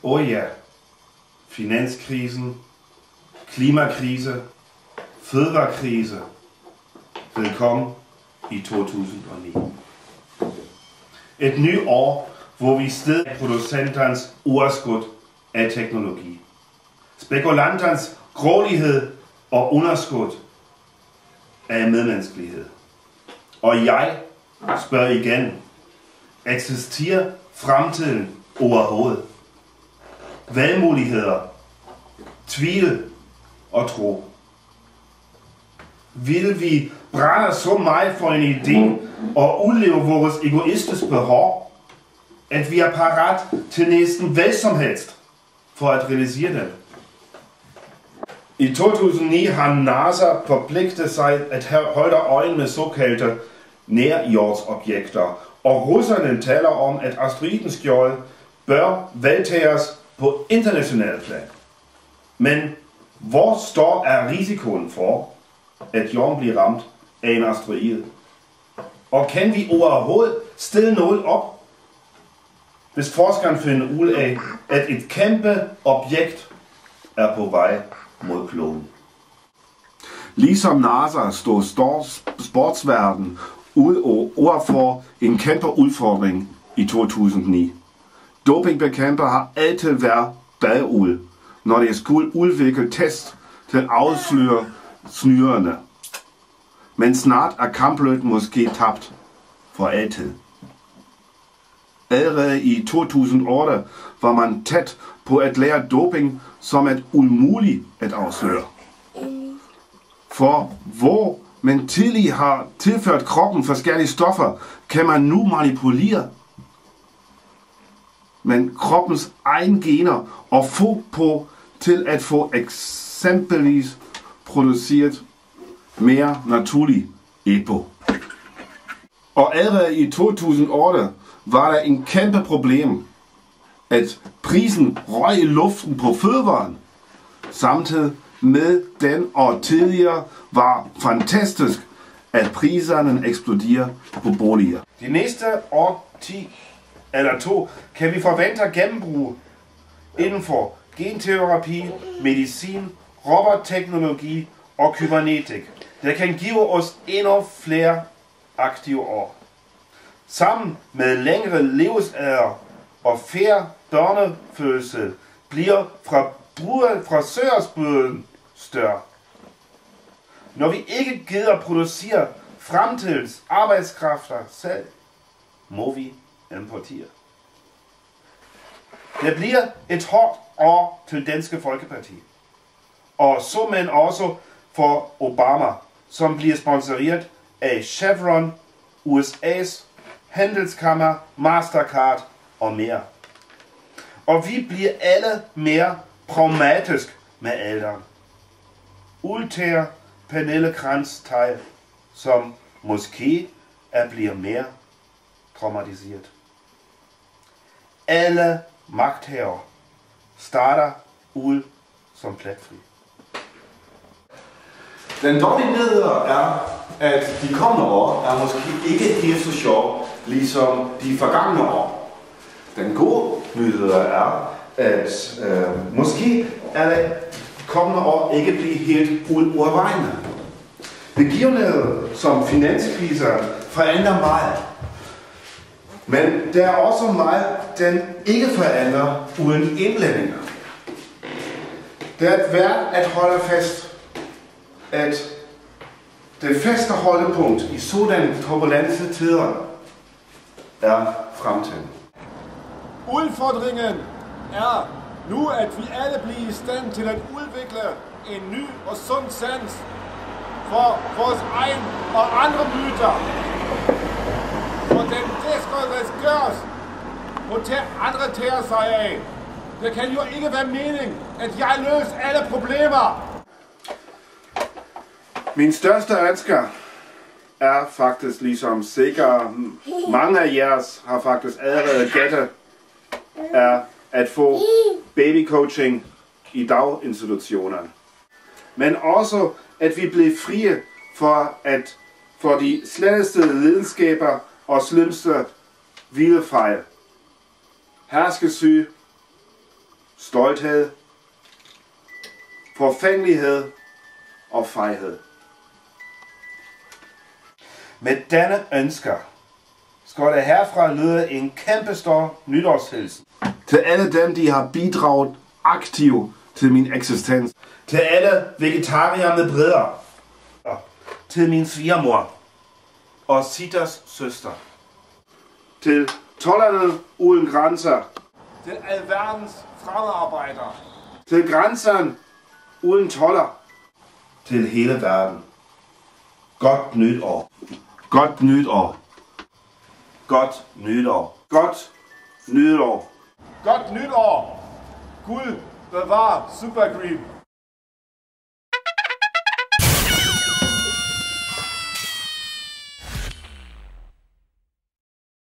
ja, finanskrisen, klimakrise, fødevarekrise. Velkommen i 2009. Et nyt år, hvor vi stadig producenternes overskud af teknologi. Spekulanternes grådighed og underskud af medmenneskelighed. Og jeg spørger igen, eksisterer fremtiden overhovedet? Valgmuligheder, tvivl og tro. Vil vi brænde så meget for en idé og udleve vores egoistiske behov, at vi er parat til næsten hvad som helst for at realisere dem? I 2009 har NASA forpligtet sig at holde øje med såkaldte nærjordsobjekter, og russerne taler om, at asteroidenskjold bør vedtages på international plan. Men hvor står er risikoen for, at jorden bliver ramt af en asteroide? Og kan vi overhovedet stille noget op, hvis forskeren finder ud af, at et kæmpe objekt er på vej mod kloden? Ligesom NASA stod sportsverdenen ud overfor en kæmpe udfordring i 2009. Dopingbekæmper har altid været bagud, når de skulle udvikle test til at afsløre snyderne. Men snart er kampløbet måske tabt for altid. Allerede i 2008 var man tæt på at lære doping som et umuligt at afsløre. For hvor man tidligere har tilført kroppen forskellige stoffer, kan man nu manipulere men kroppens egen gener og få på til at få eksempelvis produceret mere naturlig EPO. Og allerede i 2008 var der en kæmpe problem, at prisen røg i luften på fødevaren, samtidig med den og tidligere var fantastisk, at priserne eksploderer på boliger. De næste år 10 eller 2 kan vi forvente gennembrud inden for genterapi, medicin, robotteknologi og kybernetik. Det kan give os endnu flere aktive år. Sammen med længere levesalder og færre børnefødsel bliver frisørsbøden større. Når vi ikke gider producere fremtidens arbejdskræfter selv, må vi importere. Det bliver et hårdt år til Danske Folkeparti. Og så men også for Obama, som bliver sponsoreret af Chevron, USA's handelskammer, Mastercard og mere. Og vi bliver alle mere pragmatisk med alderen. Udtager Pernille Krantz-Theil, som måske bliver mere traumatiseret. Alle magthavere starter ud som pletfri. Den dårlige nyhed er, at de kommende år er måske ikke helt så sjov, ligesom de forgangne år. Den gode nyhed er, at måske er det kommende år ikke blive helt uovervejende. Begivenheder som finanskriser forandrer meget. Men der er også meget, den ikke forandrer uden indblandinger. Det er værd at holde fast, at det faste holdepunkt i sådan turbulente tider er fremtiden. Udfordringen er nu, at vi alle bliver i stand til at udvikle en ny og sund sans for vores egen og andre myter. For det skal gøres, må andre tage sig af. Det kan jo ikke være mening, at jeg løser alle problemer. Min største ønske er faktisk, ligesom sikkert mange af jeres har faktisk allerede gættet, er at få babycoaching i daginstitutionerne. Men også, at vi bliver frie for de sletteste lidenskaber og slimste hvilefejl. Herskesyge, stolthed, forfængelighed og fejhed. Med denne ønsker skal der herfra lyde en kæmpestor nytårshilsen til alle dem, de har bidraget aktivt til min eksistens. Til alle vegetarier med bredder. Til min svigermor og Sitas søster. Til tollerne uden grænser. Til alverdens fremmedarbejdere. Til grænserne uden toller. Til hele verden. Godt nytår. Godt nytår. Godt nytår. Godt nytår. Godt nytår! Gud bevar Supergreen!